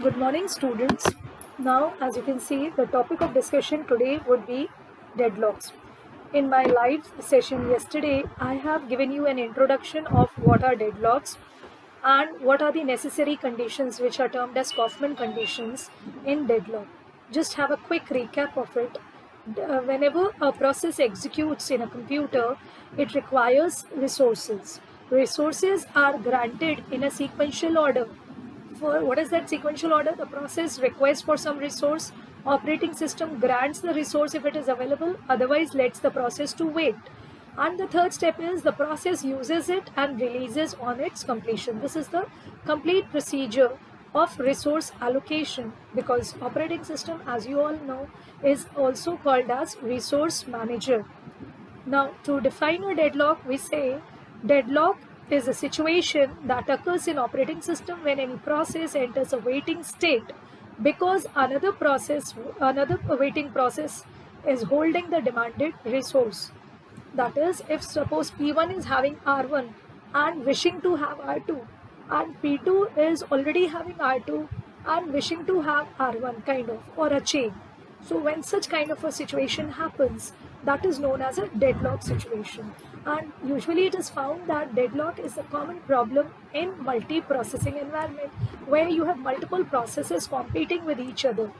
Good morning, students. Now, as you can see, the topic of discussion today would be deadlocks. In my live session yesterday, I have given you an introduction of what are deadlocks and what are the necessary conditions which are termed as Kaufman conditions in deadlock. Just have a quick recap of it. Whenever a process executes in a computer, it requires resources. Resources are granted in a sequential order. For what is that sequential order? The process requests for some resource, operating system grants the resource if it is available, otherwise lets the process to wait. And the third step is the process uses it and releases on its completion. This is the complete procedure of resource allocation, because operating system, as you all know, is also called as resource manager. Now, to define a deadlock, we say deadlock is a situation that occurs in operating system when any process enters a waiting state because another waiting process is holding the demanded resource. That is, if suppose P1 is having R1 and wishing to have R2, and P2 is already having R2 and wishing to have R1, kind of, or a chain. So when such kind of a situation happens, that is known as a deadlock situation. And usually it is found that deadlock is a common problem in multi-processing environment where you have multiple processes competing with each other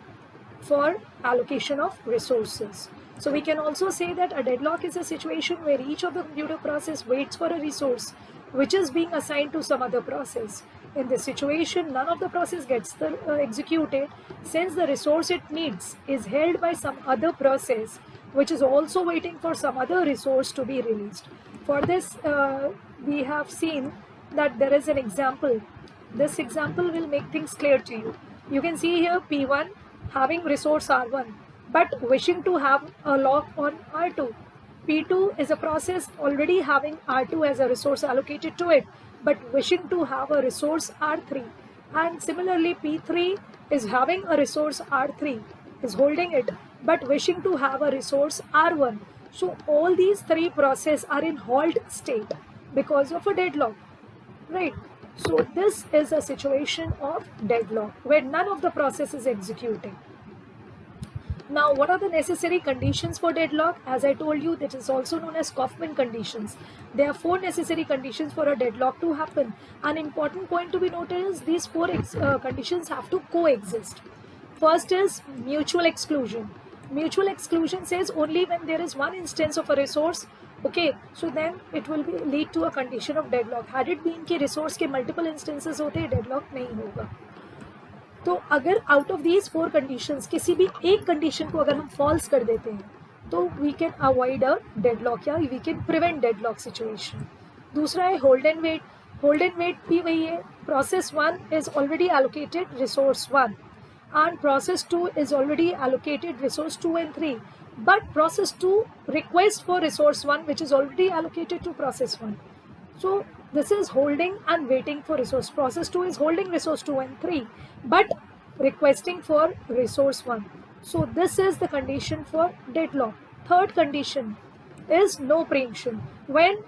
for allocation of resources. So we can also say that a deadlock is a situation where each of the computer process waits for a resource which is being assigned to some other process. In this situation, none of the process gets executed since the resource it needs is held by some other process which is also waiting for some other resource to be released. For this, we have seen that there is an example. This example will make things clear to you. You can see here P1 having resource R1 but wishing to have a lock on R2. P2 is a process already having R2 as a resource allocated to it but wishing to have a resource R3. And similarly, P3 is having a resource R3, is holding it but wishing to have a resource R1. So all these three processes are in halt state because of a deadlock, right? So this is a situation of deadlock where none of the process is executing. Now, what are the necessary conditions for deadlock? As I told you, that is also known as Kaufman conditions. There are four necessary conditions for a deadlock to happen. An important point to be noted is these four conditions have to coexist. First is mutual exclusion. Mutual exclusion says only when there is one instance of a resource, okay, so then it will lead to a condition of deadlock. Had it been कि resource के multiple instances होते, deadlock नहीं होगा. तो अगर out of these four conditions किसी भी एक कंडीशन को अगर हम फॉल्स कर देते हैं तो we can avoid a deadlock या we can prevent deadlock situation. दूसरा है hold and wait. Hold and wait भी वही है. Process 1 is already allocated resource 1 and process 2 is already allocated resource 2 and 3, but process 2 requests for resource 1 which is already allocated to process 1. So this is holding and waiting for resource. Process 2 is holding resource 2 and 3 but requesting for resource 1. So this is the condition for deadlock. Third condition is no preemption. When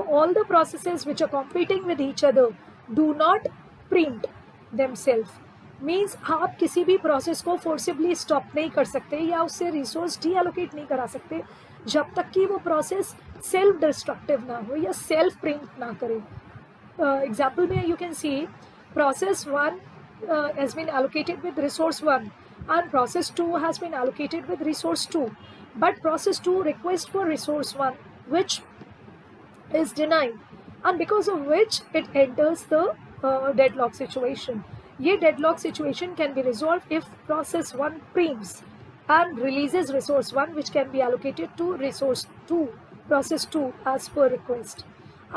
all the processes which are competing with each other do not preempt themselves, means आप किसी भी process को forcibly stop नहीं कर सकते या उससे resource D allocate नहीं करा सकते जब तक कि वो प्रोसेस सेल्फ डिस्ट्रक्टिव ना हो या सेल्फ प्रिंट ना करे. एग्जाम्पल में you can see process 1 has been allocated with resource 1 and process 2 has been allocated with resource 2, but process 2 requests for resource 1 which is denied and because of which it enters the deadlock situation. ये deadlock situation can be resolved if process 1 preempts and releases resource 1 which can be allocated to resource 2, process 2 as per request.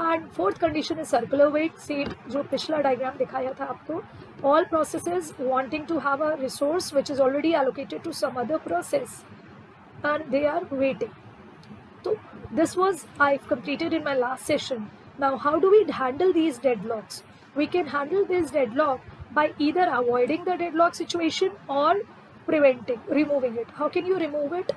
And fourth condition is circular wait. Same जो पिछला diagram दिखाया था आपको. All processes wanting to have a resource which is already allocated to some other process and they are waiting. So this was I've completed in my last session. Now how do we handle these deadlocks? We can handle this deadlock by either avoiding the deadlock situation or removing it. How can you remove it?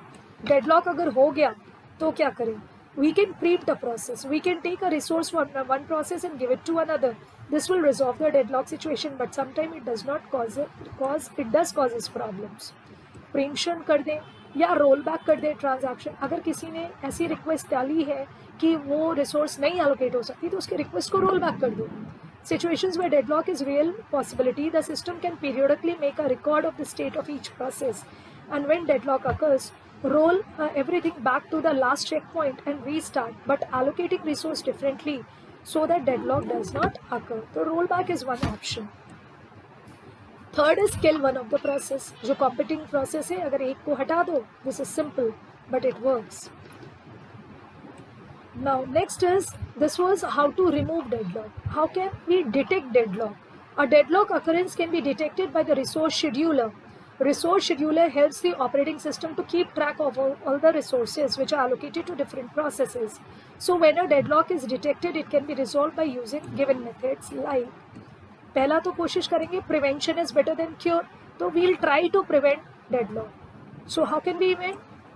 Deadlock अगर हो गया तो क्या करें? We can preempt a process. We can take a resource from one process and give it to another. This will resolve the deadlock situation, but sometimes it does not causes problems. प्रीम्पशन कर दें या roll back कर दें transaction. अगर किसी ने ऐसी request डाली है कि वो रिसोर्स नहीं एलोकेट हो सकती, तो उसकी रिक्वेस्ट को रोल बैक कर दो. Situations where deadlock is real possibility, the system can periodically make a record of the state of each process, and when deadlock occurs, roll everything back to the last checkpoint and restart, but allocating resource differently so that deadlock does not occur. So rollback is one option. Third is kill one of the process. जो competing process है, अगर एक को हटा दो, this is simple, but it works. Now next is, this was how to remove deadlock. How can we detect deadlock? A deadlock occurrence can be detected by the resource scheduler. Resource scheduler helps the operating system to keep track of all the resources which are allocated to different processes. So when a deadlock is detected, it can be resolved by using given methods like, पहला तो कोशिश करेंगे prevention is better than cure, तो we'll try to prevent deadlock. So how can we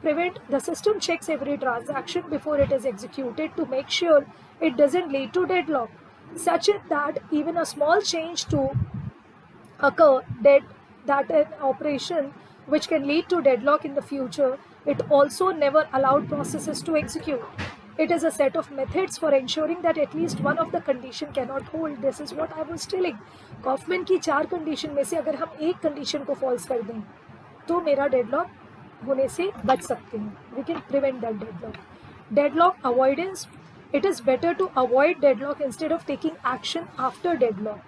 prevent? The system checks every transaction before it is executed to make sure it doesn't lead to deadlock, such that even a small change to occur that an operation which can lead to deadlock in the future, it also never allowed processes to execute. It is a set of methods for ensuring that at least one of the condition cannot hold. This is what I was telling. Kaufman की 4 condition में से अगर हम एक condition को false कर दें, तो मेरा deadlock होने से बच सकते हैं. We can prevent that deadlock. Deadlock avoidance. It is better to avoid deadlock instead of taking action after deadlock.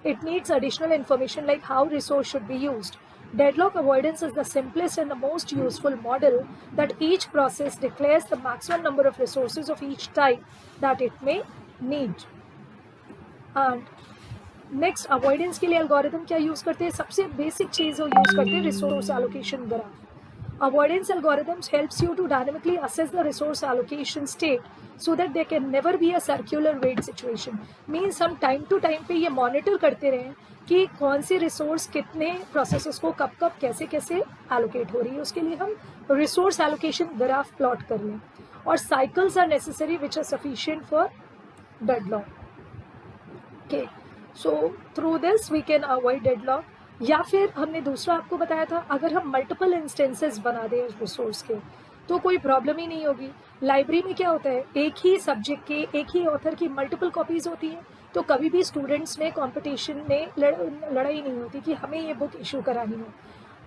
It needs additional information like how resource should be used. Deadlock avoidance is the simplest and the most useful model that each process declares the maximum number of resources of each type that it may need. And next, avoidance के लिए algorithm क्या use करते हैं? सबसे basic चीज़ वो use करते हैं resource allocation graph. Avoidance algorithms helps you to dynamically assess the resource allocation state so that there can never be a circular wait situation. Means हम time to time पे ये monitor करते रहें कि कौन सी resource कितने processes को कब कब कैसे कैसे allocate हो रही है. उसके लिए हम resource allocation graph plot कर लें. और cycles are necessary which are sufficient for deadlock. Okay, so through this we can avoid deadlock. या फिर हमने दूसरा आपको बताया था, अगर हम मल्टीपल इंस्टेंसेस बना दें रिसोर्स के, तो कोई प्रॉब्लम ही नहीं होगी. लाइब्रेरी में क्या होता है, एक ही सब्जेक्ट के एक ही ऑथर की मल्टीपल कॉपीज़ होती हैं, तो कभी भी स्टूडेंट्स में कंपटीशन में लड़ाई नहीं होती कि हमें ये बुक इशू करानी हो.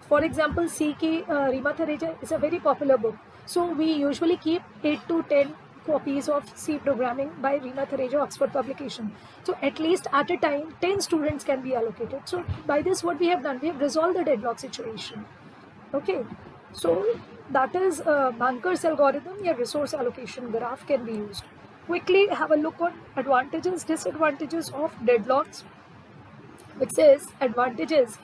फॉर एग्जांपल सी की Reema Thareja is a very popular book, so we usually keep 8 to 10 copies of C programming by Reema Thareja, Oxford publication. So at least at a time 10 students can be allocated. So by this what we have done, we have resolved the deadlock situation. Okay, so that is Banker's algorithm. Your resource allocation graph can be used. Quickly have a look on advantages, disadvantages of deadlocks. It says advantages.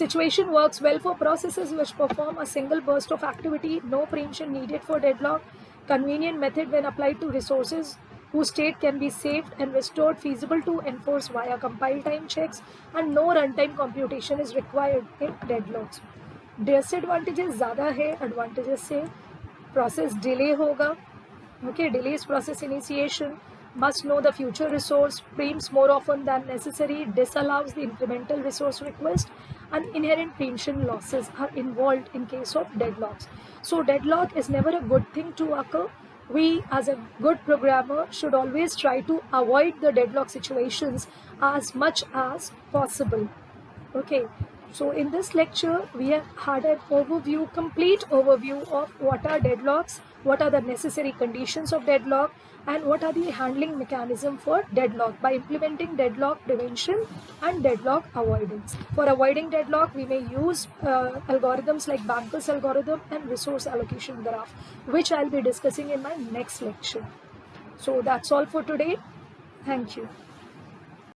Situation works well for processes which perform a single burst of activity. No preemption needed for deadlock. Convenient method when applied to resources whose state can be saved and restored, feasible to enforce via compile time checks, and no runtime computation is required in deadlocks. Disadvantages ज़्यादा है advantages से. Process delay होगा. Okay, delays process initiation. Must know the future resource. Preempts more often than necessary. Disallows the incremental resource request. And inherent preemption losses are involved in case of deadlocks. So deadlock is never a good thing to occur. We as a good programmer should always try to avoid the deadlock situations as much as possible. Okay, so in this lecture we have had an overview, complete overview of what are deadlocks, what are the necessary conditions of deadlock, and what are the handling mechanism for deadlock by implementing deadlock prevention and deadlock avoidance. For avoiding deadlock, we may use algorithms like Banker's algorithm and resource allocation graph, which I'll be discussing in my next lecture. So that's all for today. Thank you.